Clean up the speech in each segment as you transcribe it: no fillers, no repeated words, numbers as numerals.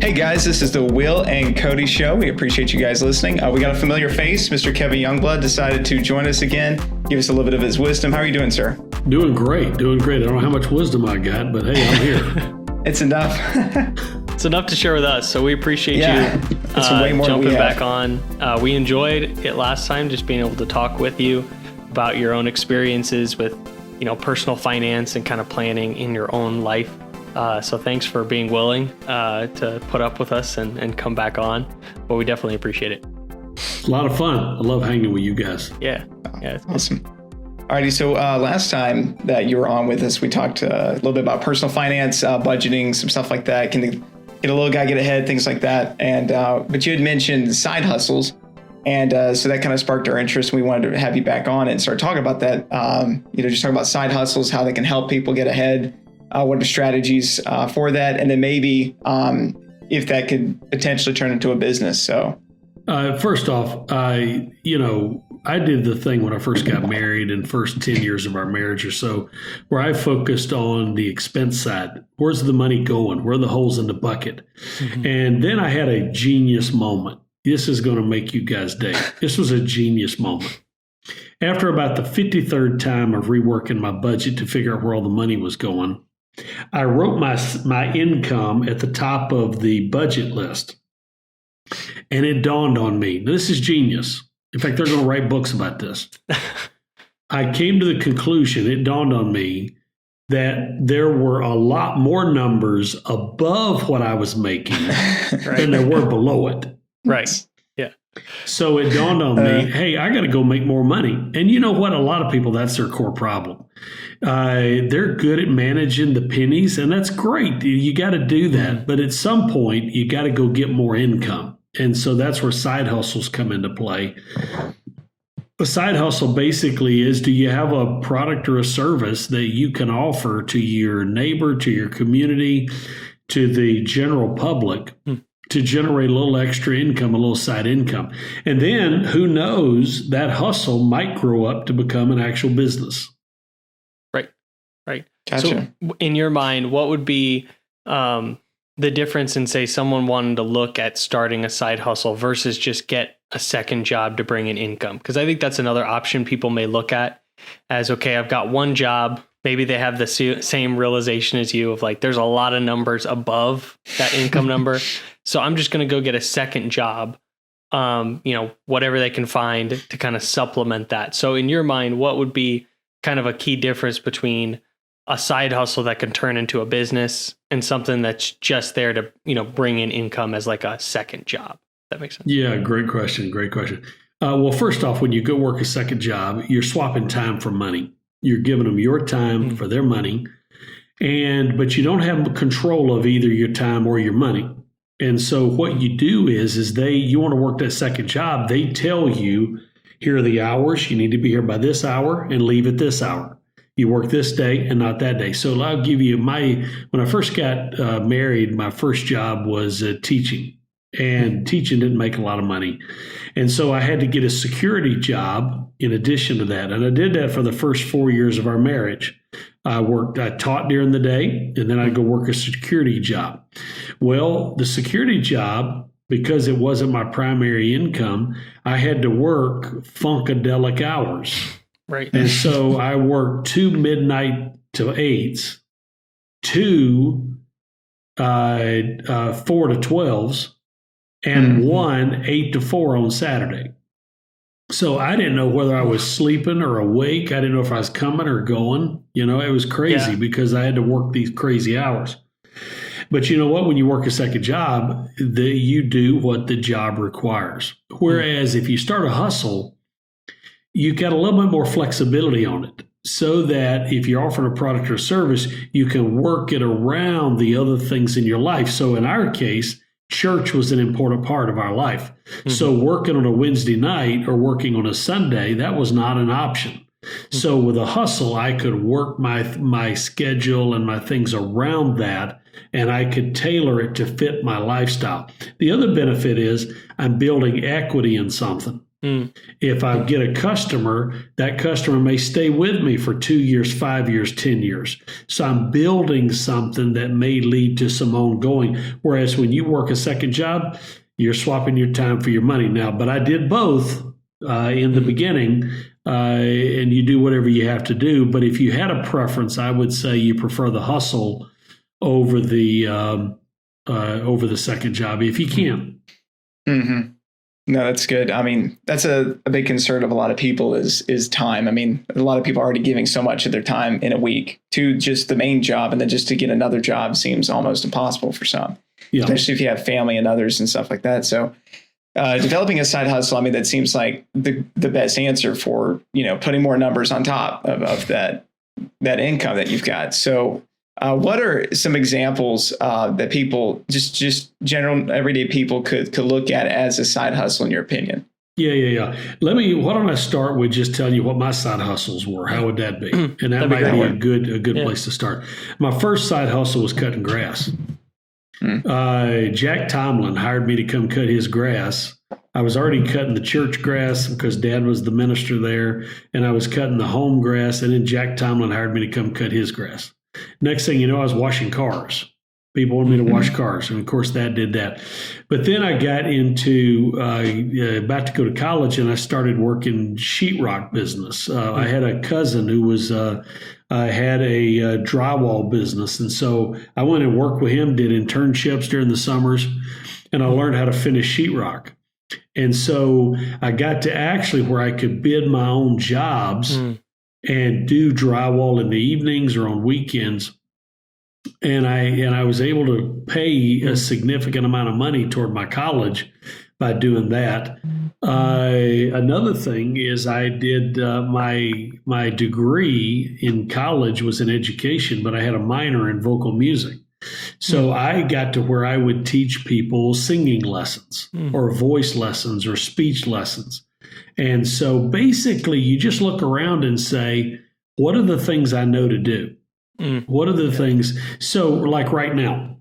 Hey guys, this is the Will and Cody Show. We appreciate you guys listening. We got a familiar face. Mr. Kevin Youngblood decided to join us again, give us a little bit of his wisdom. How are you doing, sir? Doing great. I don't know how much wisdom I got, but hey, I'm here. It's enough. It's enough to share with us, so we appreciate you way more jumping back on. We enjoyed it last time, just being able to talk with you about your own experiences with, personal finance and kind of planning in your own life. So thanks for being willing to put up with us and come back on. But we definitely appreciate it. It's a lot of fun. I love hanging with you guys. Yeah. Awesome. Alrighty, so last time that you were on with us, we talked a little bit about personal finance, budgeting, some stuff like that. Can a little guy get ahead, things like that. And but you had mentioned side hustles. And so that kind of sparked our interest. We wanted to have you back on and start talking about that. Just talking about side hustles, how they can help people get ahead. What are strategies for that? And then maybe if that could potentially turn into a business. So first off, I did the thing when I first got married and first 10 years of our marriage or so, where I focused on the expense side. Where's the money going? Where are the holes in the bucket? Mm-hmm. And then I had a genius moment. This is going to make you guys day. This was a genius moment. After about the 53rd time of reworking my budget to figure out where all the money was going, I wrote my income at the top of the budget list. And it dawned on me, this is genius. In fact, they're going to write books about this. I came to the conclusion, it dawned on me, that there were a lot more numbers above what I was making than there were below it. Right. Yeah. So it dawned on me, hey, I got to go make more money. And you know what? A lot of people, that's their core problem. They're good at managing the pennies, and that's great. You got to do that. But at some point, you got to go get more income. And so that's where side hustles come into play. A side hustle basically is, do you have a product or a service that you can offer to your neighbor, to your community, to the general public to generate a little extra income, a little side income? And then who knows, that hustle might grow up to become an actual business. Right. Gotcha. So in your mind, what would be the difference in, say, someone wanting to look at starting a side hustle versus just get a second job to bring in income? Because I think that's another option people may look at as, okay, I've got one job. Maybe they have the same realization as you of like, there's a lot of numbers above that income number. So I'm just going to go get a second job, whatever they can find to kind of supplement that. So in your mind, what would be kind of a key difference between a side hustle that can turn into a business and something that's just there to, bring in income as like a second job? That makes sense. Yeah, great question. Well, first off, when you go work a second job, you're swapping time for money. You're giving them your time for their money, but you don't have control of either your time or your money. And so what you do is you want to work that second job. They tell you, here are the hours. You need to be here by this hour and leave at this hour. You work this day and not that day. So I'll give you when I first got married, my first job was teaching. And teaching didn't make a lot of money. And so I had to get a security job in addition to that. And I did that for the first 4 years of our marriage. I taught during the day, and then I'd go work a security job. Well, the security job, because it wasn't my primary income, I had to work funkadelic hours. Right. And so I worked 2 midnight to 8s, 2 4 to 12s, and 1 8 to 4 on Saturday. So I didn't know whether I was sleeping or awake. I didn't know if I was coming or going. It was crazy because I had to work these crazy hours. But you know what? When you work a second job, you do what the job requires. Whereas if you start a hustle, you got a little bit more flexibility on it, so that if you're offering a product or service, you can work it around the other things in your life. So in our case, church was an important part of our life. Mm-hmm. So working on a Wednesday night or working on a Sunday, that was not an option. Mm-hmm. So with a hustle, I could work my schedule and my things around that, and I could tailor it to fit my lifestyle. The other benefit is I'm building equity in something. If I get a customer, that customer may stay with me for 2 years, 5 years, 10 years. So I'm building something that may lead to some ongoing. Whereas when you work a second job, you're swapping your time for your money now. But I did both in the beginning, and you do whatever you have to do. But if you had a preference, I would say you prefer the hustle over the second job if you can. Mm-hmm. No, that's good. I mean, that's a big concern of a lot of people is time. I mean, a lot of people are already giving so much of their time in a week to just the main job, and then just to get another job seems almost impossible for some, especially if you have family and others and stuff like that. So developing a side hustle, I mean, that seems like the best answer for, putting more numbers on top of that income that you've got. So what are some examples that people, just general everyday people could look at as a side hustle, in your opinion? Yeah. Why don't I start with just telling you what my side hustles were? How would that be? And that might be a good place to start. My first side hustle was cutting grass. Jack Tomlin hired me to come cut his grass. I was already cutting the church grass because Dad was the minister there, and I was cutting the home grass, and then Jack Tomlin hired me to come cut his grass. Next thing you know, I was washing cars. People wanted me to wash cars, and of course that did that. But then I got into about to go to college, and I started working sheetrock business. I had a cousin who was had a drywall business, and so I went and worked with him, did internships during the summers, and I learned how to finish sheetrock. And so I got to actually where I could bid my own jobs and do drywall in the evenings or on weekends. And I was able to pay a significant amount of money toward my college by doing that. Another thing is I did my degree in college was in education, but I had a minor in vocal music. So I got to where I would teach people singing lessons or voice lessons or speech lessons. And so basically you just look around and say, what are the things I know to do? What are the things? So like right now,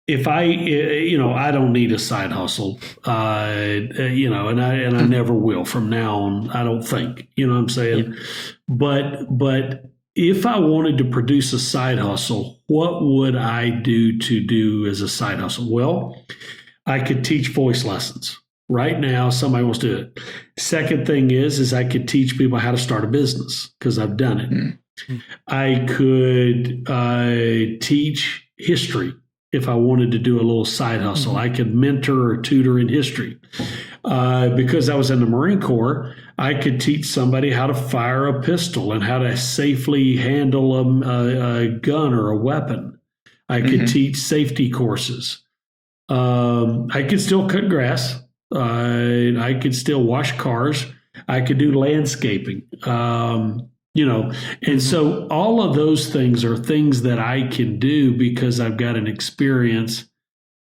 if I don't need a side hustle, and I never will from now on, I don't think, you know what I'm saying? Yeah. But if I wanted to produce a side hustle, what would I do as a side hustle? Well, I could teach voice lessons. Right now, somebody wants to do it. Second thing is I could teach people how to start a business because I've done it. I could teach history if I wanted to do a little side hustle. I could mentor or tutor in history. Because I was in the Marine Corps, I could teach somebody how to fire a pistol and how to safely handle a gun or a weapon. I could teach safety courses. I could still cut grass. I could still wash cars. I could do landscaping. And so all of those things are things that I can do because I've got an experience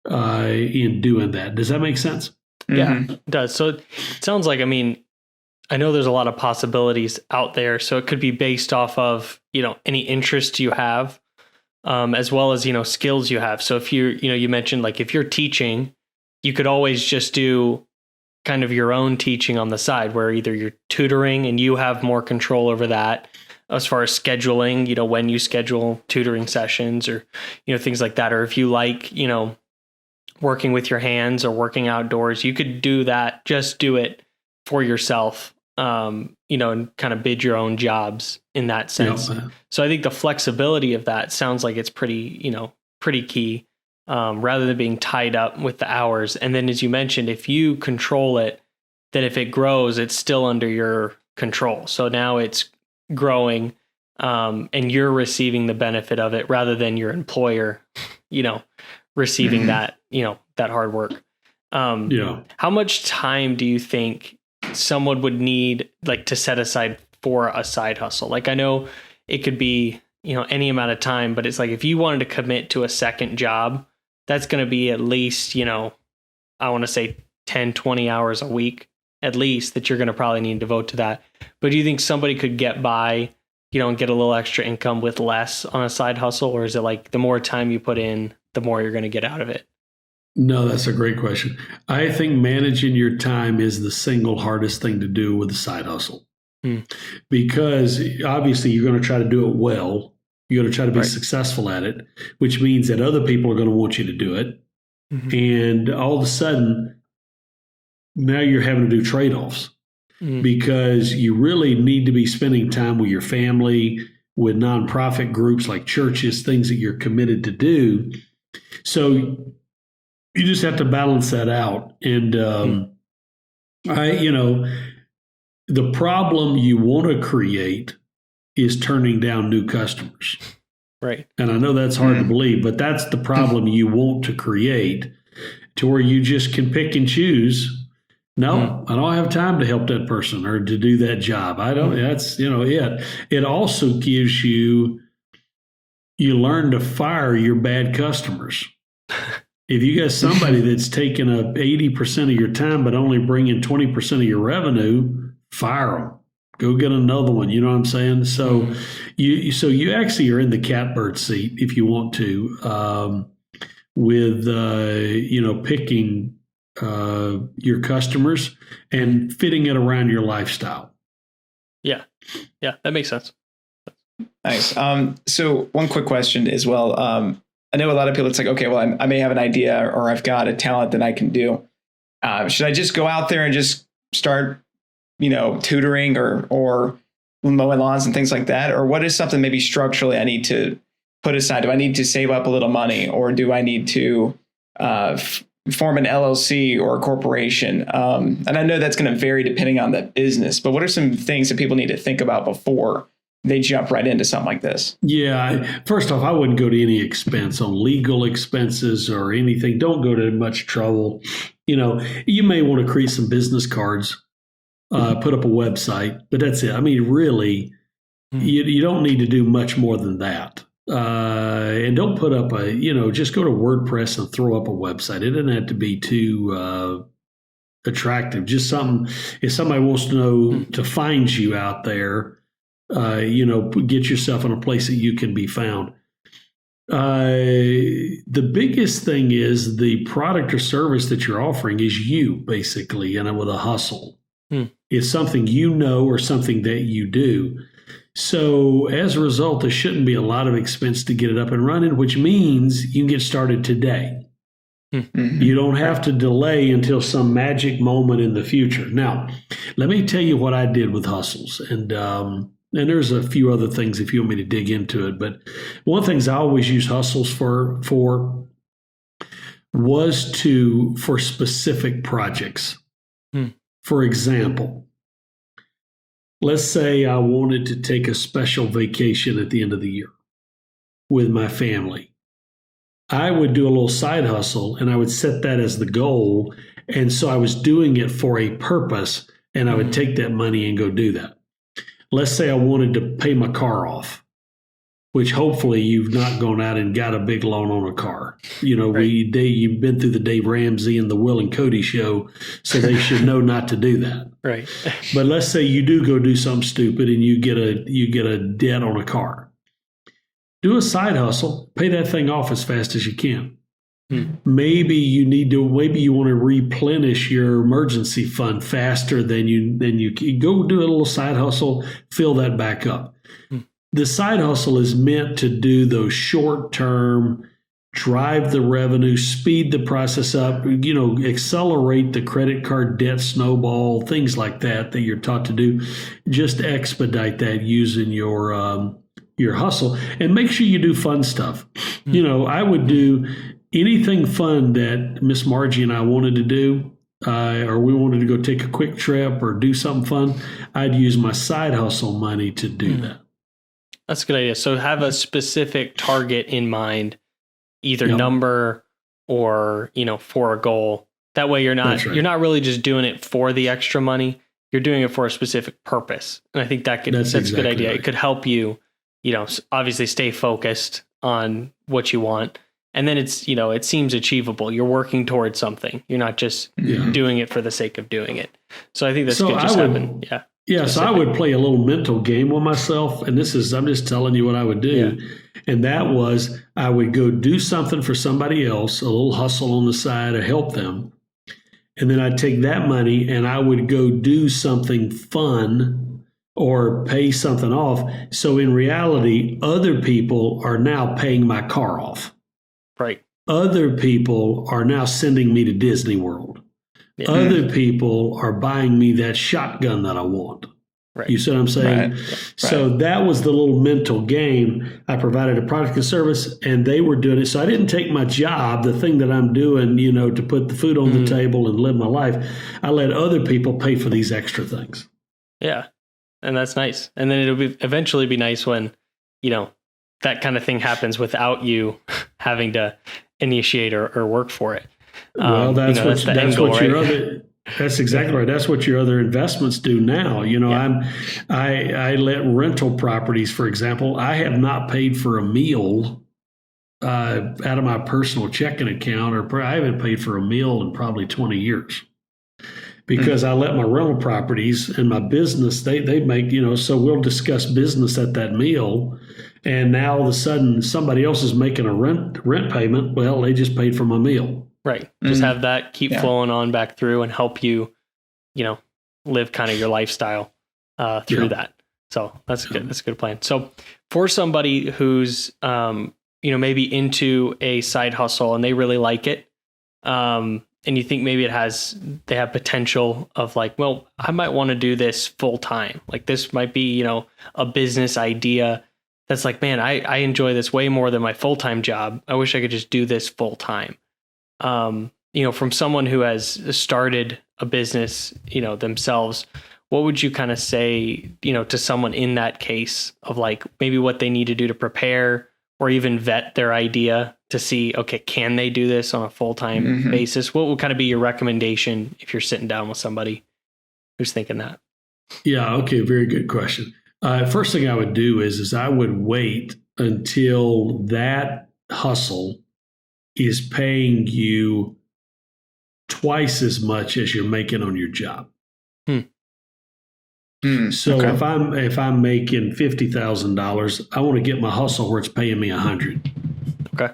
in doing that. Does that make sense? Yeah, it does. So it sounds like, I know there's a lot of possibilities out there. So it could be based off of, any interest you have, as well as, skills you have. So if you mentioned like if you're teaching, you could always just do kind of your own teaching on the side where either you're tutoring and you have more control over that as far as scheduling, when you schedule tutoring sessions or, things like that. Or if you like, working with your hands or working outdoors, you could do that, just do it for yourself, and kind of bid your own jobs in that sense. Yeah. So I think the flexibility of that sounds like it's pretty key. Rather than being tied up with the hours. And then, as you mentioned, if you control it, then if it grows, it's still under your control. So now it's growing, and you're receiving the benefit of it rather than your employer, receiving that hard work. How much time do you think someone would need like to set aside for a side hustle? Like, I know it could be, any amount of time, but it's like, if you wanted to commit to a second job, that's going to be at least, I want to say 10, 20 hours a week, at least, that you're going to probably need to devote to that. But do you think somebody could get by, and get a little extra income with less on a side hustle? Or is it like the more time you put in, the more you're going to get out of it? No, that's a great question. I think managing your time is the single hardest thing to do with a side hustle. Because obviously you're going to try to do it well. You're going to try to be successful at it, which means that other people are going to want you to do it. And all of a sudden, now you're having to do trade-offs because you really need to be spending time with your family, with nonprofit groups like churches, things that you're committed to do. So you just have to balance that out. And the problem you want to create is turning down new customers. Right. And I know that's hard to believe, but that's the problem you want to create, to where you just can pick and choose. No, I don't have time to help that person or to do that job. I don't, that's, it. It also gives you learn to fire your bad customers. If you got somebody that's taking up 80% of your time, but only bringing 20% of your revenue, fire them. Go get another one. You know what I'm saying? So you actually are in the catbird seat if you want to, with picking your customers and fitting it around your lifestyle. Yeah, that makes sense. Nice. So one quick question as well. I know a lot of people, it's like, okay, well, I may have an idea or I've got a talent that I can do. Should I just go out there and just start, tutoring or mowing lawns and things like that? Or what is something maybe structurally I need to put aside? Do I need to save up a little money, or do I need to form an LLC or a corporation? And I know that's going to vary depending on the business, but what are some things that people need to think about before they jump right into something like this? Yeah. First off, I wouldn't go to any expense on legal expenses or anything. Don't go to much trouble. You may want to create some business cards, put up a website, but that's it. I mean, really, you don't need to do much more than that. And don't put up just go to WordPress and throw up a website. It doesn't have to be too attractive. Just something, if somebody wants to know to find you out there, get yourself in a place that you can be found. The biggest thing is the product or service that you're offering is you, basically, and with a hustle. It's something or something that you do. So as a result, there shouldn't be a lot of expense to get it up and running, which means you can get started today. You don't have to delay until some magic moment in the future. Now, let me tell you what I did with hustles. And there's a few other things if you want me to dig into it. But one of the things I always use hustles for was for specific projects. For example, let's say I wanted to take a special vacation at the end of the year with my family. I would do a little side hustle and I would set that as the goal. And so I was doing it for a purpose, and I would take that money and go do that. Let's say I wanted to pay my car off, which hopefully you've not gone out and got a big loan on a car. You've been through the Dave Ramsey and the Will and Cody Show, so they should know not to do that. Right. But let's say you do go do something stupid and you get a debt on a car. Do a side hustle, pay that thing off as fast as you can. Maybe you want to replenish your emergency fund faster than you go do a little side hustle, fill that back up. The side hustle is meant to do those short-term, drive the revenue, speed the process up, accelerate the credit card debt snowball, things like that you're taught to do. Just expedite that using your hustle, and make sure you do fun stuff. I would do anything fun that Miss Margie and I wanted to do, or we wanted to go take a quick trip or do something fun. I'd use my side hustle money to do that. That's a good idea. So have a specific target in mind, either number or, for a goal. That way you're not really just doing it for the extra money. You're doing it for a specific purpose. And I think that's exactly a good idea. Right. It could help you, obviously stay focused on what you want. And then it's, it seems achievable. You're working towards something. You're not just doing it for the sake of doing it. So I think that's good. Just happen. Yeah. Yeah, so I would play a little mental game with myself, and I'm just telling you what I would do. Yeah. And that was, I would go do something for somebody else, a little hustle on the side to help them. And then I'd take that money and I would go do something fun or pay something off. So in reality, other people are now paying my car off. Right. Other people are now sending me to Disney World. Yeah. Other people are buying me that shotgun that I want. Right. You see what I'm saying? Right. So that was the little mental game. I provided a product and service, and they were doing it. So I didn't take my job, the thing that I'm doing, to put the food on the table and live my life. I let other people pay for these extra things. Yeah, and that's nice. And then it'll eventually be nice when, that kind of thing happens without you having to initiate or work for it. Well, that's exactly right. That's what your other investments do now. I let rental properties, for example. I have not paid for a meal out of my personal checking account, or I haven't paid for a meal in probably 20 years. Because I let my rental properties and my business, they make, so we'll discuss business at that meal. And now all of a sudden somebody else is making a rent payment. Well, they just paid for my meal. Right. Just have that keep flowing on back through and help you, live kind of your lifestyle through that. So that's good. That's a good plan. So for somebody who's, maybe into a side hustle and they really like it, and you think maybe they have potential of like, well, I might want to do this full time. Like this might be, a business idea that's like, man, I enjoy this way more than my full-time job. I wish I could just do this full time. From someone who has started a business, themselves, what would you kind of say, to someone in that case of like maybe what they need to do to prepare or even vet their idea to see, okay, can they do this on a full-time basis? What would kind of be your recommendation if you're sitting down with somebody who's thinking that? Yeah. Okay. Very good question. First thing I would do is I would wait until that hustle is paying you twice as much as you're making on your job. So if I'm making $50,000, I want to get my hustle where it's paying me $100,000. Okay.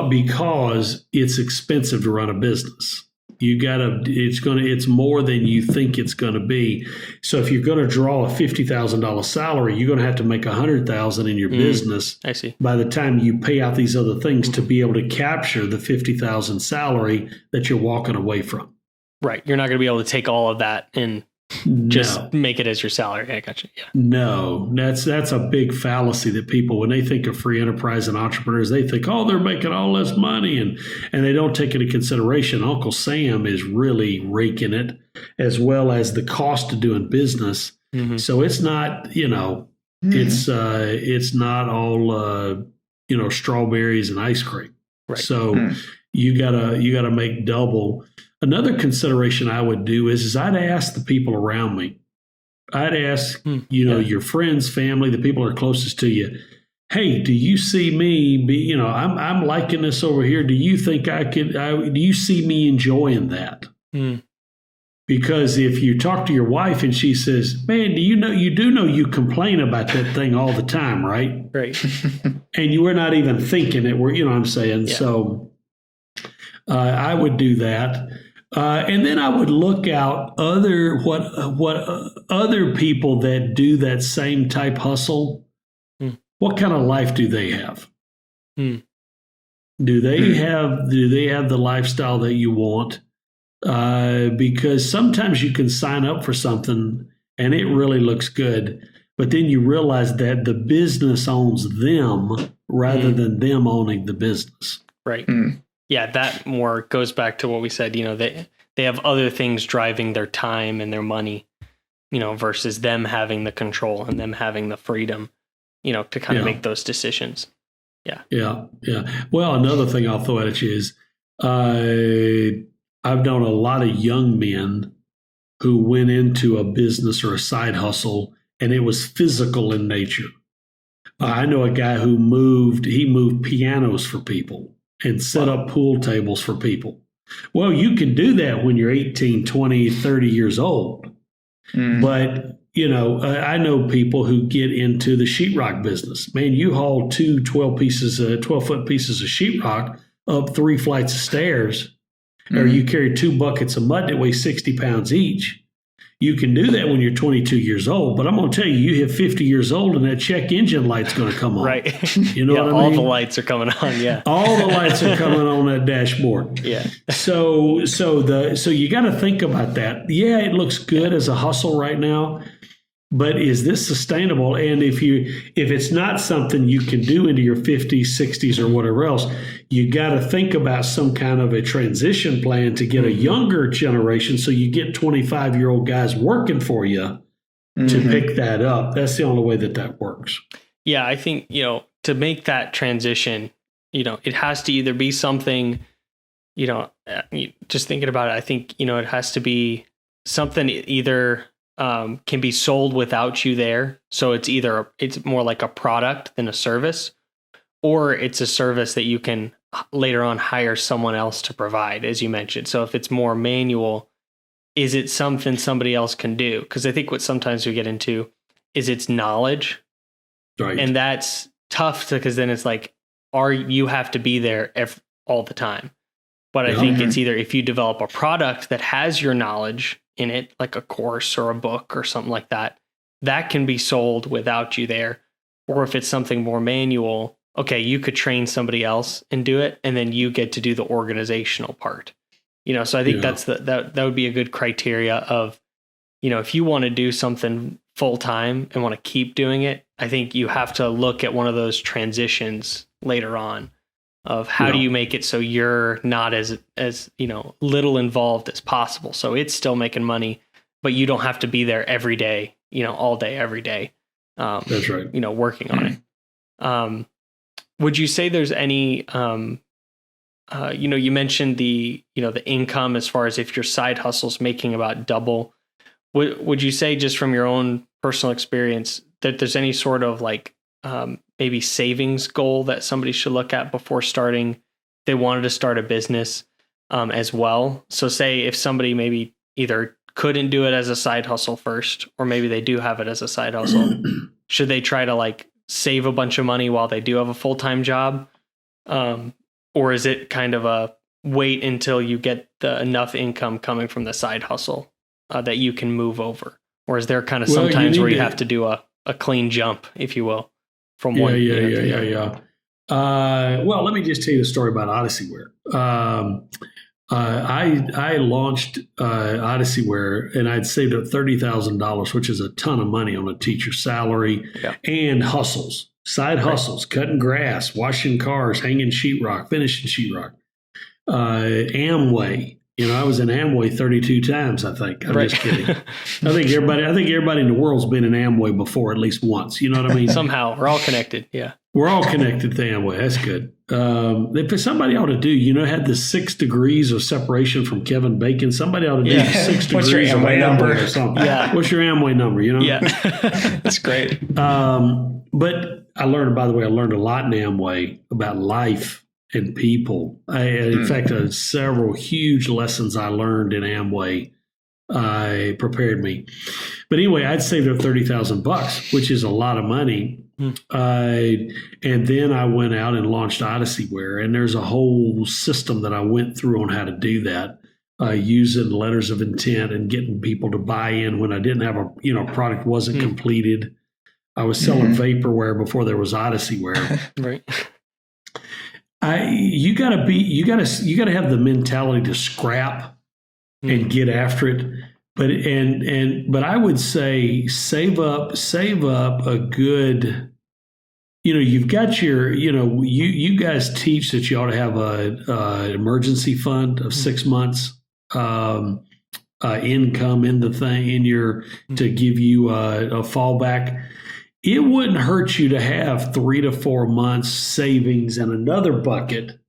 Because it's expensive to run a business. It's more than you think it's going to be. So if you're going to draw a $50,000 salary, you're going to have to make $100,000 in your business. I see. By the time you pay out these other things to be able to capture the $50,000 salary that you're walking away from. Right. You're not going to be able to take all of that and just make it as your salary. I got you. Yeah. No, that's a big fallacy that people, when they think of free enterprise and entrepreneurs, they think, oh, they're making all this money, and they don't take into consideration Uncle Sam is really raking it, as well as the cost of doing business. So it's not, it's not all strawberries and ice cream. Right. So you gotta make double. Another consideration I would do is I'd ask the people around me. I'd ask, your friends, family, the people who are closest to you, hey, do you see me be, I'm liking this over here. Do you think do you see me enjoying that? Because if you talk to your wife and she says, man, you do know you complain about that thing all the time, right? Right. And you were not even thinking it, what I'm saying? Yeah. So I would do that. And then I would look out what other people that do that same type hustle, what kind of life do they have? Do they have the lifestyle that you want? Because sometimes you can sign up for something and it really looks good, but then you realize that the business owns them rather than them owning the business. Right. Yeah, that more goes back to what we said, they have other things driving their time and their money, versus them having the control and them having the freedom, to kind of make those decisions. Yeah. Yeah. Yeah. Well, another thing I'll throw at you is I've known a lot of young men who went into a business or a side hustle and it was physical in nature. I know a guy who moved pianos for people and set up pool tables for people. Well, you can do that when you're 18, 20, 30 years old. But, I know people who get into the sheetrock business. Man, you haul two 12-foot pieces of sheetrock up 3 flights of stairs, or you carry 2 buckets of mud that weigh 60 pounds each. You can do that when you're 22 years old, but I'm going to tell you, you hit 50 years old and that check engine light's going to come on. Right. You know what I mean? All the lights are coming on. Yeah. All the lights are coming on that dashboard. Yeah. So you got to think about that. Yeah, it looks good as a hustle right now, but is this sustainable? And if it's not something you can do into your 50s, 60s, or whatever else, you got to think about some kind of a transition plan to get a younger generation, so you get 25-year-old guys working for you to pick that up. That's the only way that works. Yeah, I think, to make that transition, it has to either be something, just thinking about it, I think, it has to be something either can be sold without you there. So it's more like a product than a service, or it's a service that you can later on hire someone else to provide, as you mentioned. So if it's more manual, is it something somebody else can do? Because I think what sometimes we get into is it's knowledge. Right. And that's tough because then it's like, you have to be there all the time. But I think it's either if you develop a product that has your knowledge in it, like a course or a book or something like that, that can be sold without you there. Or if it's something more manual, okay, you could train somebody else and do it, and then you get to do the organizational part. So I think that would be a good criteria of, if you want to do something full time and want to keep doing it, I think you have to look at one of those transitions later on of how do you make it so you're not as little involved as possible. So it's still making money, but you don't have to be there every day, all day, every day. That's right. Working on it. Would you say there's any, you mentioned the income as far as if your side hustle's making about double, would you say just from your own personal experience that there's any sort of maybe savings goal that somebody should look at before starting? They wanted to start a business as well. So say if somebody maybe either couldn't do it as a side hustle first, or maybe they do have it as a side hustle, should they try to save a bunch of money while they do have a full-time job? Or is it kind of a wait until you get enough income coming from the side hustle that you can move over? Or is there kind of sometimes where you have to do a clean jump, if you will, from one? Yeah. Well, let me just tell you a story about Odysseyware. I launched Odysseyware, and I'd saved up $30,000, which is a ton of money on a teacher's salary, and hustles, side hustles, cutting grass, washing cars, hanging sheetrock, finishing sheetrock. Amway. I was in Amway 32 times, I think. I'm just kidding. I think everybody in the world's been in Amway before at least once. You know what I mean? Somehow. We're all connected. Yeah. We're all connected to Amway. That's good. If somebody ought to do, had the 6 degrees of separation from Kevin Bacon. Somebody ought to do 6 What's degrees your Amway number or something. Yeah. What's your Amway number? Yeah. That's great. But I learned a lot in Amway about life and people. In fact, several huge lessons I learned in Amway prepared me. But anyway, I'd saved up $30,000, which is a lot of money. And then I went out and launched Odysseyware, and there's a whole system that I went through on how to do that, using letters of intent and getting people to buy in when I didn't have a product wasn't completed. I was selling vaporware before there was Odysseyware. Right. You gotta have the mentality to scrap and get after it. But I would say save up a good, you've got your, you guys teach that you ought to have an emergency fund of 6 months income in the thing to give you a fallback. It wouldn't hurt you to have 3 to 4 months savings in another bucket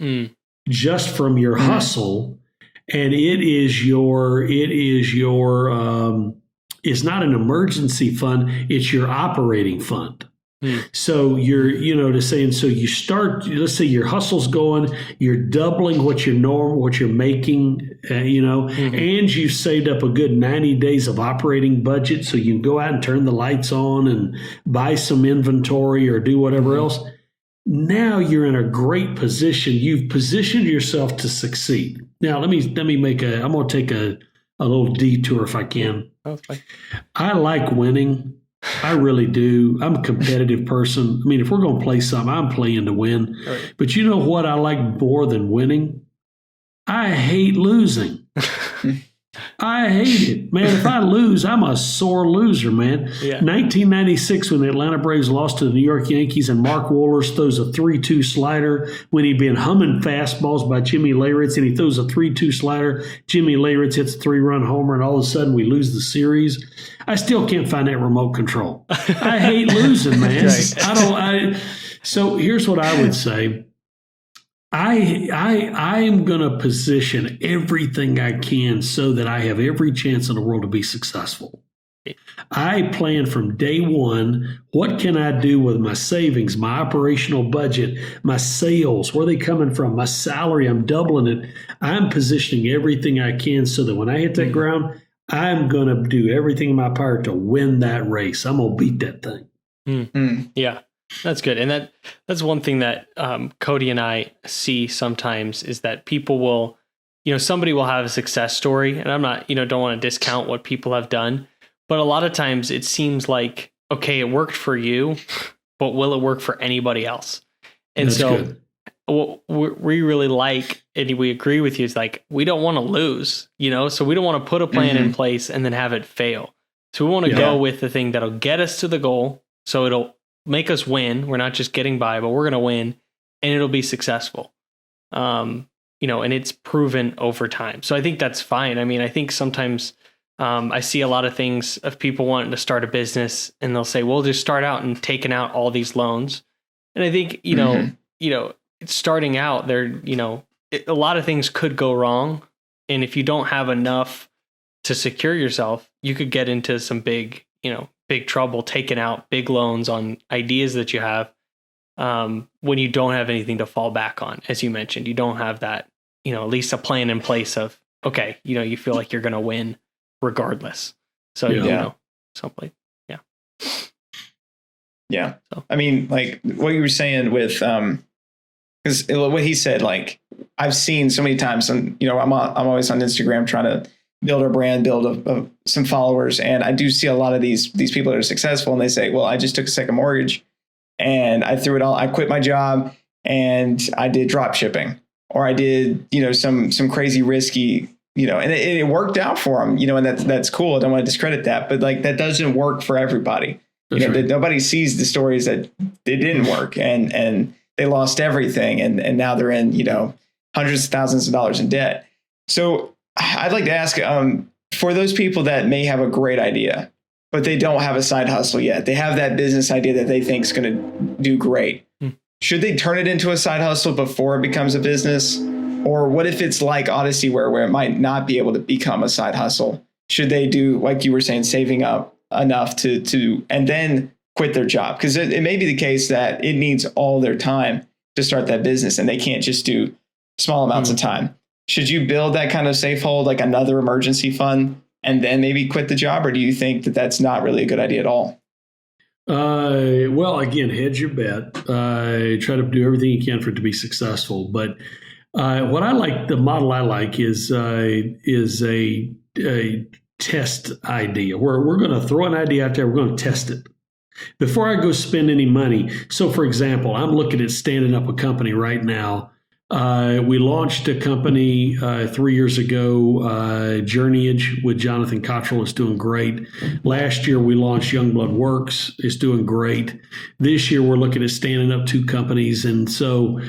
just from your hustle. And it's not an emergency fund. It's your operating fund. So to say, and so you start, let's say your hustle's going, you're doubling what you're making, and you've saved up a good 90 days of operating budget. So you can go out and turn the lights on and buy some inventory or do whatever else. Now you're in a great position. You've positioned yourself to succeed. Now, I'm going to take a little detour if I can. Oh, fine. I like winning. I really do. I'm a competitive person. I mean, if we're going to play something, I'm playing to win. Right. But you know what I like more than winning? I hate losing. I hate it, man. If I lose, I'm a sore loser, man. Yeah. 1996, when the Atlanta Braves lost to the New York Yankees and Mark Wohlers throws a 3-2 slider when he'd been humming fastballs by Jimmy Leyritz, and he throws a 3-2 slider. Jimmy Leyritz hits a 3-run homer, and all of a sudden we lose the series. I still can't find that remote control. I hate losing, man. Right. So here's what I would say. I'm going to position everything I can so that I have every chance in the world to be successful. I plan from day one, what can I do with my savings, my operational budget, my sales, where are they coming from, my salary, I'm doubling it. I'm positioning everything I can so that when I hit that ground, I'm going to do everything in my power to win that race. I'm going to beat that thing. Yeah. That's good. And that's one thing that Cody and I see sometimes is that people will, somebody will have a success story, and I'm not, don't want to discount what people have done, but a lot of times it seems like, okay, it worked for you, but will it work for anybody else? And that's so good. What we really like, and we agree with you, is like, we don't want to lose, so we don't want to put a plan in place and then have it fail. So we want to go with the thing that'll get us to the goal. So it'll make us win. We're not just getting by, but we're going to win, and it'll be successful. And it's proven over time. So I think that's fine. I mean, I think sometimes I see a lot of things of people wanting to start a business, and they'll say, well, just start out and taking out all these loans. And I think, starting out there, a lot of things could go wrong. And if you don't have enough to secure yourself, you could get into some big trouble taking out big loans on ideas that you have when you don't have anything to fall back on. As you mentioned, you don't have that, at least a plan in place of, okay, you feel like you're going to win regardless. So, something. Yeah. Yeah. So. I mean, like what you were saying with, because what he said, like I've seen so many times, and, I'm always on Instagram trying to build a brand, build some followers. And I do see a lot of these people that are successful, and they say, well, I just took a second mortgage and I threw it all. I quit my job and I did drop shipping, or I did, some crazy risky, and it worked out for them, and that's cool. I don't want to discredit that, but like, that doesn't work for everybody. Right. Nobody sees the stories that it didn't work and they lost everything. And now they're in, hundreds of thousands of dollars in debt. So I'd like to ask, for those people that may have a great idea, but they don't have a side hustle yet, they have that business idea that they think is going to do great. Should they turn it into a side hustle before it becomes a business? Or what if it's like Odyssey, where it might not be able to become a side hustle? Should they do, like you were saying, saving up enough to and then quit their job? Because it may be the case that it needs all their time to start that business, and they can't just do small amounts of time. Should you build that kind of safe hold, like another emergency fund, and then maybe quit the job? Or do you think that that's not really a good idea at all? Well, again, hedge your bet. Try to do everything you can for it to be successful. But what I like, the model I like is a test idea, where we're going to throw an idea out there. We're going to test it before I go spend any money. So, for example, I'm looking at standing up a company right now. We launched a company 3 years ago, Journeyage with Jonathan Cottrell. Is doing great. Last year, we launched Youngblood Works. It's doing great. This year, we're looking at standing up 2 companies. And so,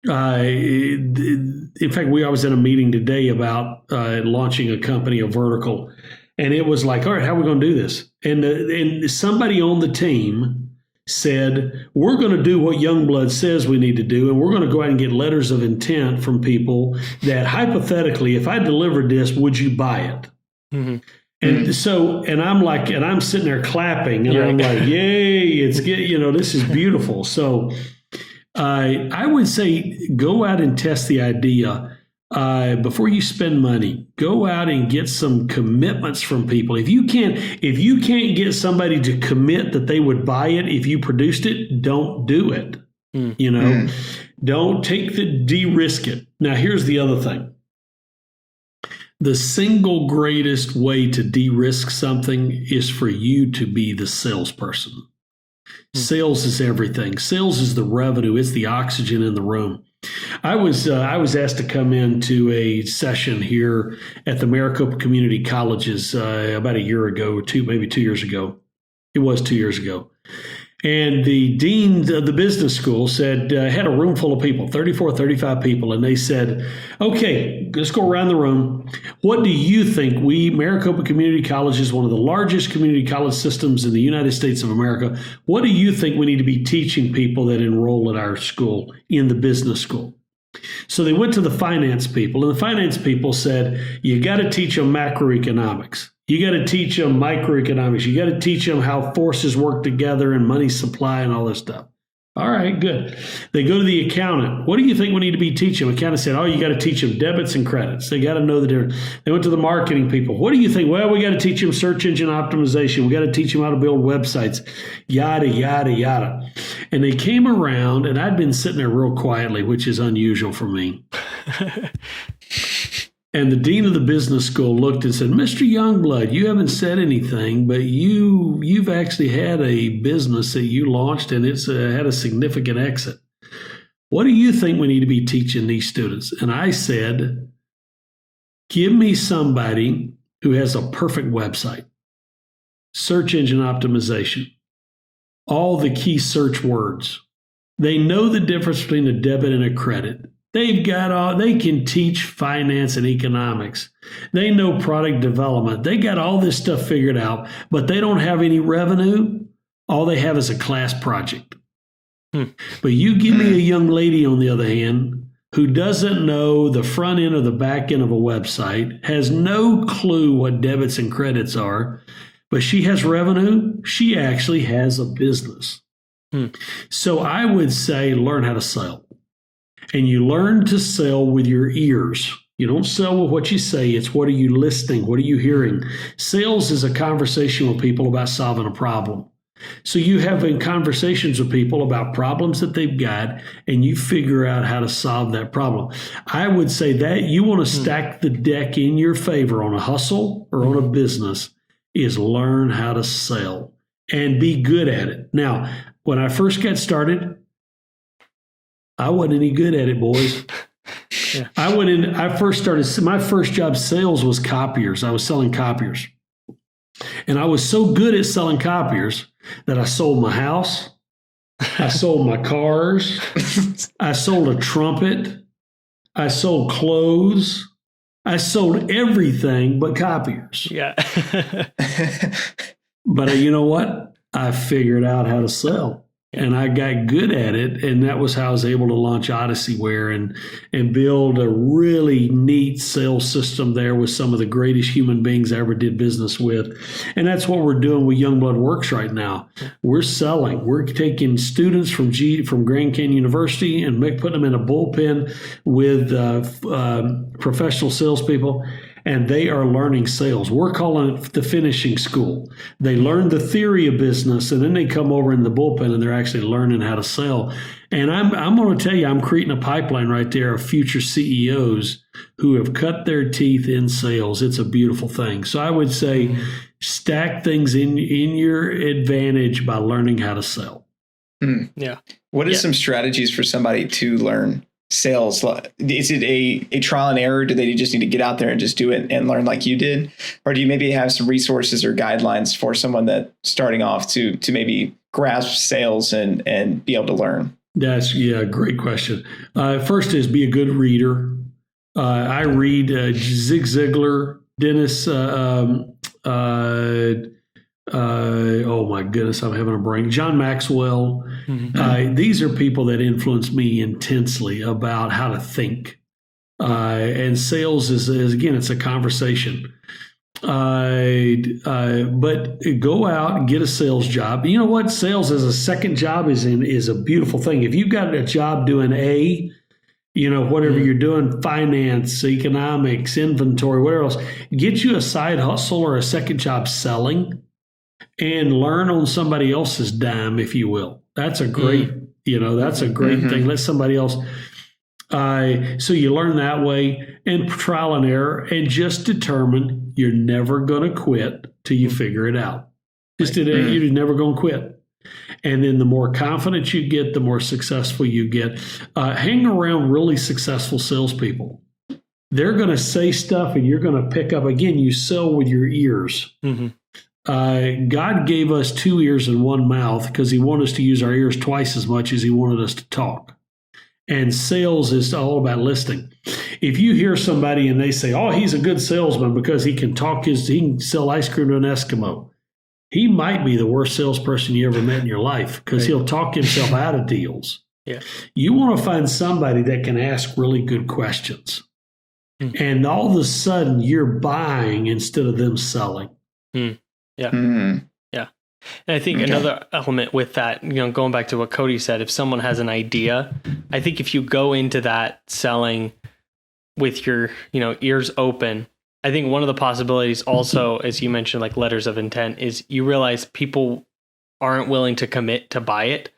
in fact, I was in a meeting today about launching a company, a vertical. And it was like, all right, how are we going to do this? And somebody on the team said, we're going to do what Youngblood says we need to do, and we're going to go out and get letters of intent from people that hypothetically, if I delivered this, would you buy it? Mm-hmm. And so, and I'm sitting there clapping, and I'm like, yay, it's good. This is beautiful. So I would say go out and test the idea. Before you spend money, go out and get some commitments from people. If you can't get somebody to commit that they would buy it if you produced it, don't do it. Don't take the DeRisk it. Now, here's the other thing. The single greatest way to DeRisk something is for you to be the salesperson. Sales is everything. Sales is the revenue. It's the oxygen in the room. I was asked to come into a session here at the Maricopa Community Colleges about a year ago, maybe 2 years ago. It was 2 years ago. And the dean of the business school said, had a room full of people, 34, 35 people. And they said, okay, let's go around the room. What do you think Maricopa Community College is one of the largest community college systems in the United States of America. What do you think we need to be teaching people that enroll at our school in the business school? So they went to the finance people, and the finance people said, you got to teach them macroeconomics. You got to teach them microeconomics. You got to teach them how forces work together and money supply and all this stuff. All right, good. They go to the accountant. What do you think we need to be teaching them? Accountant said, you got to teach them debits and credits. They got to know the difference. They went to the marketing people. What do you think? Well, we got to teach them search engine optimization. We got to teach them how to build websites, yada, yada, yada. And they came around, and I'd been sitting there real quietly, which is unusual for me. And the dean of the business school looked and said, Mr. Youngblood, you haven't said anything, but you've actually had a business that you launched, and it's had a significant exit. What do you think we need to be teaching these students? And I said, give me somebody who has a perfect website, search engine optimization, all the key search words. They know the difference between a debit and a credit. They can teach finance and economics. They know product development. They got all this stuff figured out, but they don't have any revenue. All they have is a class project. But you give me a young lady, on the other hand, who doesn't know the front end or the back end of a website, has no clue what debits and credits are, but she has revenue. She actually has a business. So I would say learn how to sell. And you learn to sell with your ears. You don't sell with what you say. It's what are you listening? What are you hearing? Sales is a conversation with people about solving a problem. So you have conversations with people about problems that they've got, and you figure out how to solve that problem. I would say that you want to stack the deck in your favor on a hustle or on a business is learn how to sell and be good at it. Now, when I first got started, I wasn't any good at it, boys. My first job sales was copiers. I was selling copiers. And I was so good at selling copiers that I sold my house. I sold my cars. I sold a trumpet. I sold clothes. I sold everything but copiers. Yeah. But you know what? I figured out how to sell. And I got good at it, and that was how I was able to launch Odysseyware and build a really neat sales system there with some of the greatest human beings I ever did business with. And that's what we're doing with Youngblood Works right now. We're selling. We're taking students from Grand Canyon University and putting them in a bullpen with professional salespeople. And they are learning sales. We're calling it the finishing school. They learn the theory of business, and then they come over in the bullpen, and they're actually learning how to sell. And I'm going to tell you, I'm creating a pipeline right there of future CEOs who have cut their teeth in sales. It's a beautiful thing. So I would say stack things in your advantage by learning how to sell. Yeah. What are some strategies for somebody to learn sales? Is it a trial and error? Do they just need to get out there and just do it and learn like you did? Or do you maybe have some resources or guidelines for someone that's starting off to maybe grasp sales and be able to learn? That's great question. First is be a good reader. I read Zig Ziglar, Dennis. Oh my goodness, I'm having a brain. John Maxwell. These are people that influence me intensely about how to think. And sales is again, it's a conversation. But go out and get a sales job. You know what? Sales as a second job is a beautiful thing. If you've got a job doing whatever you're doing, finance, economics, inventory, whatever else, get you a side hustle or a second job selling and learn on somebody else's dime, if you will. That's a great, that's a great thing. Let somebody else. So you learn that way and trial and error and just determine you're never going to quit till you figure it out. You're never going to quit. And then the more confidence you get, the more successful you get. Hang around really successful salespeople. They're going to say stuff and you're going to pick up. Again, you sell with your ears. God gave us 2 ears and 1 mouth because he wanted us to use our ears twice as much as he wanted us to talk. And sales is all about listening. If you hear somebody and they say, oh, he's a good salesman because he can he can sell ice cream to an Eskimo. He might be the worst salesperson you ever met in your life because he'll talk himself out of deals. Yeah. You want to find somebody that can ask really good questions. And all of a sudden you're buying instead of them selling. Yeah. Yeah. And I think another element with that, going back to what Cody said, if someone has an idea, I think if you go into that selling with your, ears open, I think one of the possibilities also, as you mentioned, like letters of intent, is you realize people aren't willing to commit to buy it.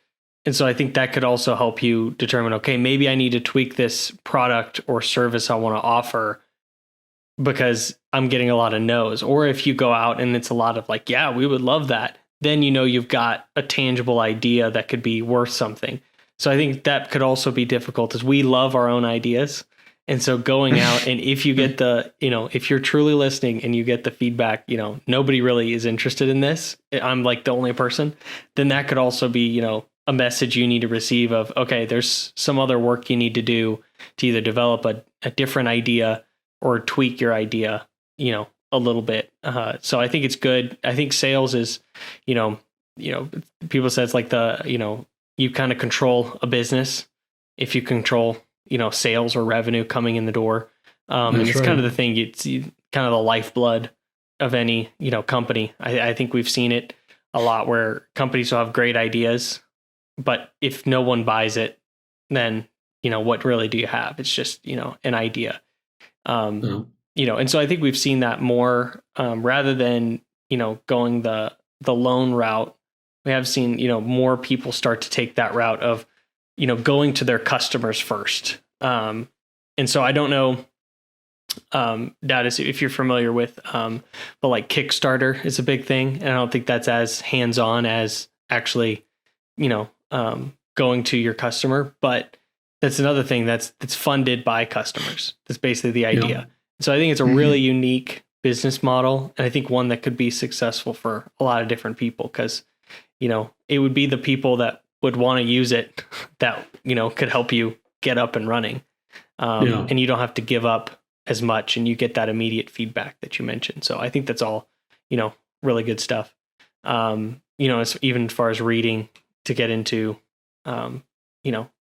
And so I think that could also help you determine, okay, maybe I need to tweak this product or service I want to offer because I'm getting a lot of no's. Or if you go out and it's a lot of like, yeah, we would love that, then you've got a tangible idea that could be worth something. So I think that could also be difficult as we love our own ideas. And so going out and if you get if you're truly listening and you get the feedback, nobody really is interested in this, I'm like the only person, then that could also be, a message you need to receive of, okay, there's some other work you need to do to either develop a different idea or tweak your idea, a little bit. So I think it's good. I think sales is, people say it's like you kind of control a business if you control, sales or revenue coming in the door. And it's kind of the thing, it's kind of the lifeblood of any, company. I think we've seen it a lot where companies will have great ideas, but if no one buys it, then, what really do you have? It's just, an idea. And so I think we've seen that more rather than, going the loan route. We have seen, more people start to take that route of, going to their customers first. And so I don't know, Dad, if you're familiar with, but like Kickstarter is a big thing. And I don't think that's as hands-on as actually, going to your customer, but that's another thing that's funded by customers. That's basically the idea. Yeah. So I think it's a really unique business model. And I think one that could be successful for a lot of different people because, it would be the people that would want to use it that, could help you get up and running. And you don't have to give up as much and you get that immediate feedback that you mentioned. So I think that's all, really good stuff. Even as far as reading to get into,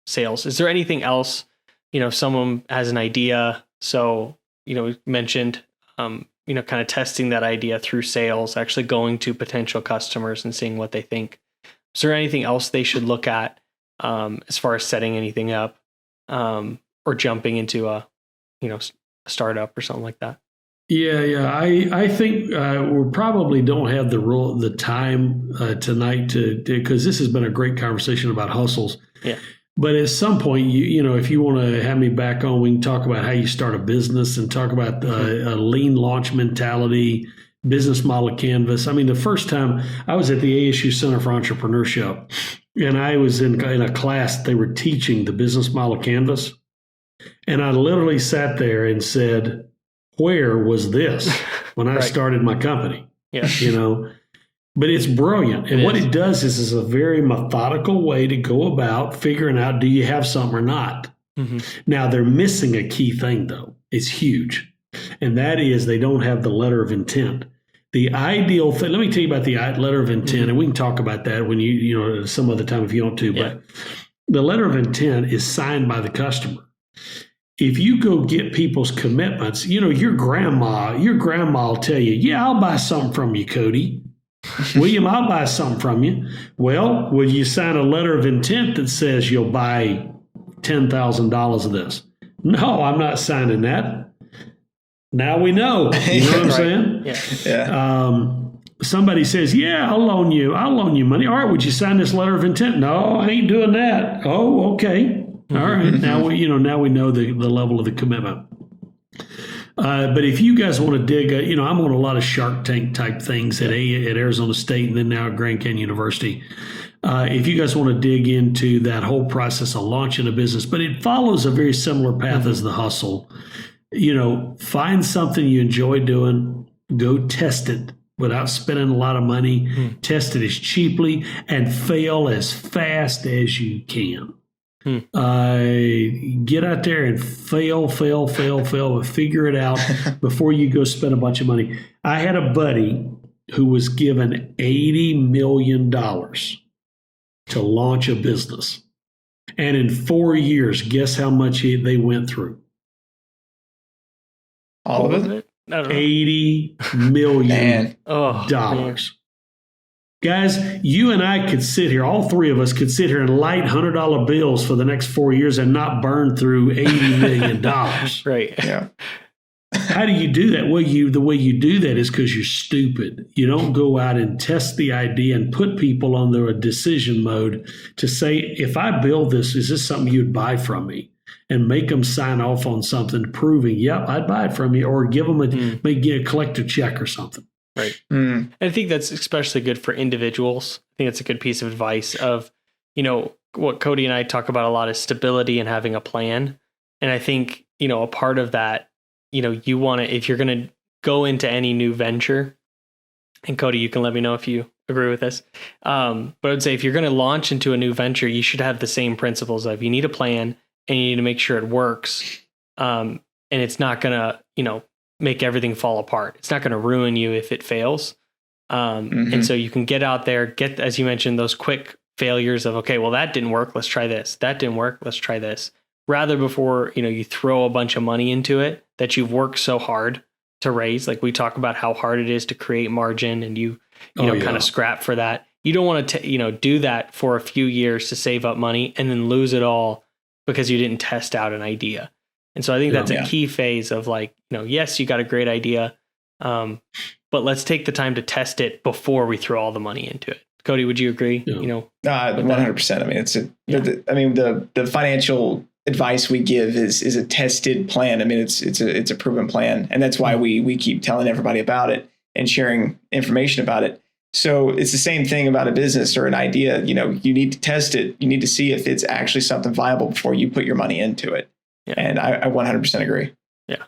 sales. Is there anything else, someone has an idea? So, mentioned, kind of testing that idea through sales, actually going to potential customers and seeing what they think. Is there anything else they should look at as far as setting anything up or jumping into a startup or something like that? Yeah. I think we probably don't have the time tonight because this has been a great conversation about hustles. Yeah. But at some point, if you want to have me back on, we can talk about how you start a business and talk about a lean launch mentality, business model canvas. I mean, the first time I was at the ASU Center for Entrepreneurship, and I was in a class, they were teaching the business model canvas. And I literally sat there and said, where was this when I started my company? Yeah. But it's brilliant. And what it does is a very methodical way to go about figuring out, do you have something or not? Now, they're missing a key thing, though. It's huge. And that is they don't have the letter of intent. The ideal thing, let me tell you about the letter of intent, and we can talk about that when some other time if you want to. But the letter of intent is signed by the customer. if you go get people's commitments, your grandma will tell you, yeah, I'll buy something from you, Cody. William, I'll buy something from you. Well, will you sign a letter of intent that says you'll buy $10,000 of this? No, I'm not signing that. Now we know. You know what I'm saying? Yeah. Somebody says, yeah, I'll loan you money. All right, would you sign this letter of intent? No, I ain't doing that. Oh, okay. All right. Now we know the level of the commitment. But if you guys want to dig, I'm on a lot of Shark Tank type things at Arizona State and then now at Grand Canyon University. If you guys want to dig into that whole process of launching a business, but it follows a very similar path as the hustle. Find something you enjoy doing, go test it without spending a lot of money, test it as cheaply, and fail as fast as you can. Get out there and fail, but figure it out before you go spend a bunch of money. I had a buddy who was given $80 million to launch a business. And in 4 years, guess how much they went through? All of it? $80 million. Guys, you and I could sit here, all three of us could sit here and light $100 bills for the next 4 years and not burn through $80 million. Right. Yeah. How do you do that? Well, the way you do that is because you're stupid. You don't go out and test the idea and put people on their decision mode to say, if I build this, is this something you'd buy from me? And make them sign off on something proving, yep, I'd buy it from you, or give them maybe a collector check or something. Right. And I think that's especially good for individuals. I think it's a good piece of advice of, what Cody and I talk about a lot is stability and having a plan. And I think, a part of that, you want to, if you're going to go into any new venture, and Cody, you can let me know if you agree with this. But I would say if you're going to launch into a new venture, you should have the same principles of you need a plan and you need to make sure it works. And it's not going to, make everything fall apart. It's not going to ruin you if it fails. And so you can get out there, get, as you mentioned, those quick failures of, okay, well, that didn't work. Let's try this. That didn't work. Let's try this. Rather before, you throw a bunch of money into it that you've worked so hard to raise. Like we talk about how hard it is to create margin and you kind of scrap for that. You don't want to, do that for a few years to save up money and then lose it all because you didn't test out an idea. And so I think that's a key phase of yes, you got a great idea, but let's take the time to test it before we throw all the money into it. Cody, would you agree? 100%. I mean, the financial advice we give is a tested plan. I mean, it's a proven plan, and that's why we keep telling everybody about it and sharing information about it. So it's the same thing about a business or an idea. You need to test it. You need to see if it's actually something viable before you put your money into it. Yeah. And I 100% agree. Yeah.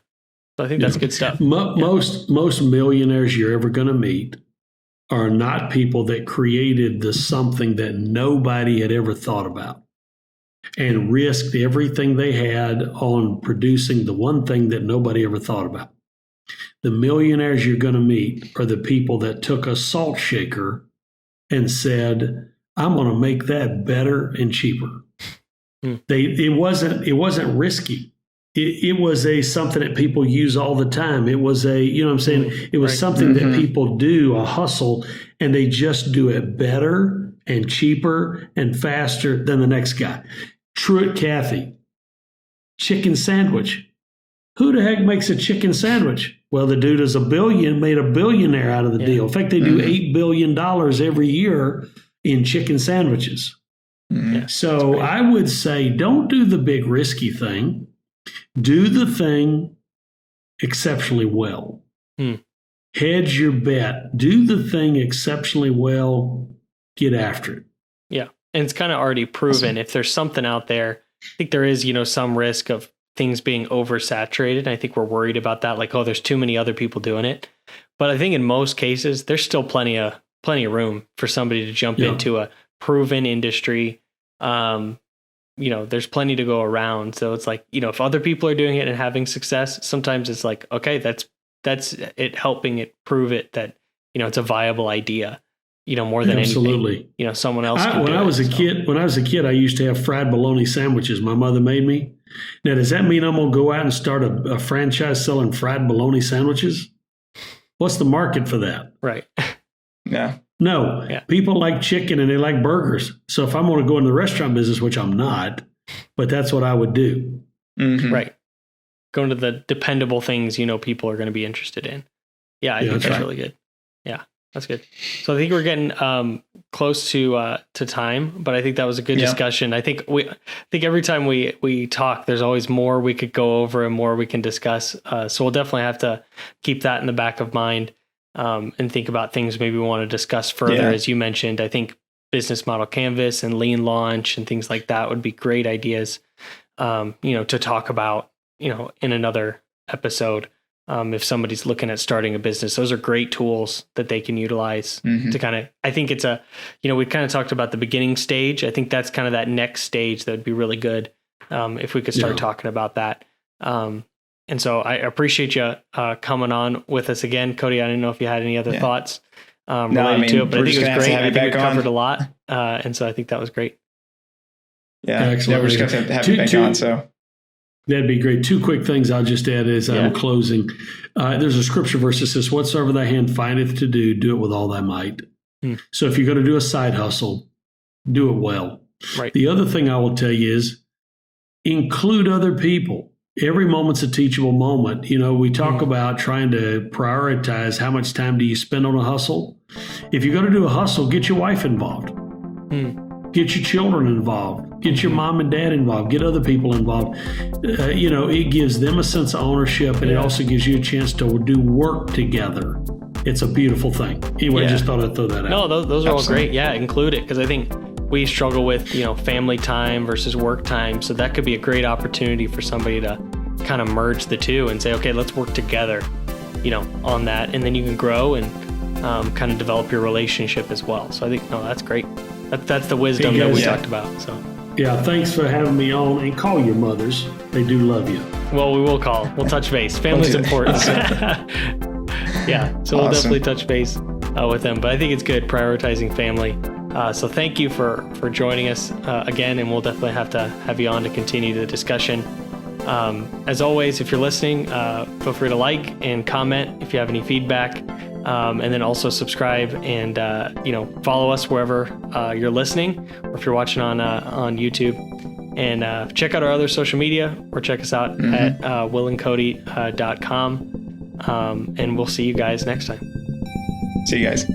So I think that's good stuff. Most millionaires you're ever going to meet are not people that created the something that nobody had ever thought about and risked everything they had on producing the one thing that nobody ever thought about. The millionaires you're going to meet are the people that took a salt shaker and said, I'm going to make that better and cheaper. It wasn't risky. It was something that people use all the time. It was it was something that people do, a hustle, and they just do it better and cheaper and faster than the next guy. Truett Cathy, chicken sandwich. Who the heck makes a chicken sandwich? Well, the dude is made a billionaire out of the deal. In fact, they do $8 billion every year in chicken sandwiches. So I would say don't do the big risky thing. Do the thing exceptionally well. Hedge your bet. Do the thing exceptionally well. Get after it. Yeah. And it's kind of already proven. If there's something out there, I think there is, some risk of things being oversaturated. I think we're worried about that. Like, there's too many other people doing it. But I think in most cases, there's still plenty of room for somebody to jump into a proven industry. There's plenty to go around. So it's like, if other people are doing it and having success, sometimes it's like, okay, that's it helping it prove it that, it's a viable idea. more than Absolutely. anything. Someone else can when do I was it, a kid, I used to have fried bologna sandwiches my mother made me. Now, does that mean I'm going to go out and start a franchise selling fried bologna sandwiches? What's the market for that? Right. Yeah. No, people like chicken and they like burgers. So if I'm going to go into the restaurant business, which I'm not, but that's what I would do. Mm-hmm. Right. Going to the dependable things, people are going to be interested in. Yeah, I think that's really good. Yeah, that's good. So I think we're getting close to time, but I think that was a good discussion. I think every time we talk, there's always more we could go over and more we can discuss. So we'll definitely have to keep that in the back of mind and think about things maybe we want to discuss further. Yeah. As you mentioned, I think business model canvas and lean launch and things like that would be great ideas, to talk about, in another episode. If somebody's looking at starting a business, those are great tools that they can utilize to kind of, I think it's we kind of talked about the beginning stage. I think that's kind of that next stage that would be really good if we could start talking about that. And so I appreciate you coming on with us again. Cody, I didn't know if you had any other thoughts related to it, but I think it was great. I think we covered a lot. And so I think that was great. Yeah. Excellent. We're just going to have you back on. So that'd be great. Two quick things I'll just add as I'm closing. There's a scripture verse that says, whatsoever thy hand findeth to do, do it with all thy might. So if you're going to do a side hustle, do it well. Right. The other thing I will tell you is include other people. Every moment's a teachable moment. We talk about trying to prioritize how much time do you spend on a hustle. If you're going to do a hustle, get your wife involved. Get your children involved. Get your mom and dad involved. Get other people involved. It gives them a sense of ownership, and it also gives you a chance to do work together. It's a beautiful thing. Anyway, I just thought I'd throw that out. No, those are all great. Yeah, include it, because I think we struggle with, family time versus work time. So that could be a great opportunity for somebody to kind of merge the two and say, okay, let's work together, on that. And then you can grow and kind of develop your relationship as well. So I think, that's great. That's the wisdom that we talked about. So yeah, thanks for having me on, and call your mothers. They do love you. Well, we will call. We'll touch base. Family's important. Yeah, so we'll definitely touch base with them. But I think it's good prioritizing family. So thank you for joining us again, and we'll definitely have to have you on to continue the discussion. As always, if you're listening, feel free to like and comment if you have any feedback. And then also subscribe and, follow us wherever you're listening, or if you're watching on YouTube. And check out our other social media, or check us out at willandcody.com. And we'll see you guys next time. See you guys.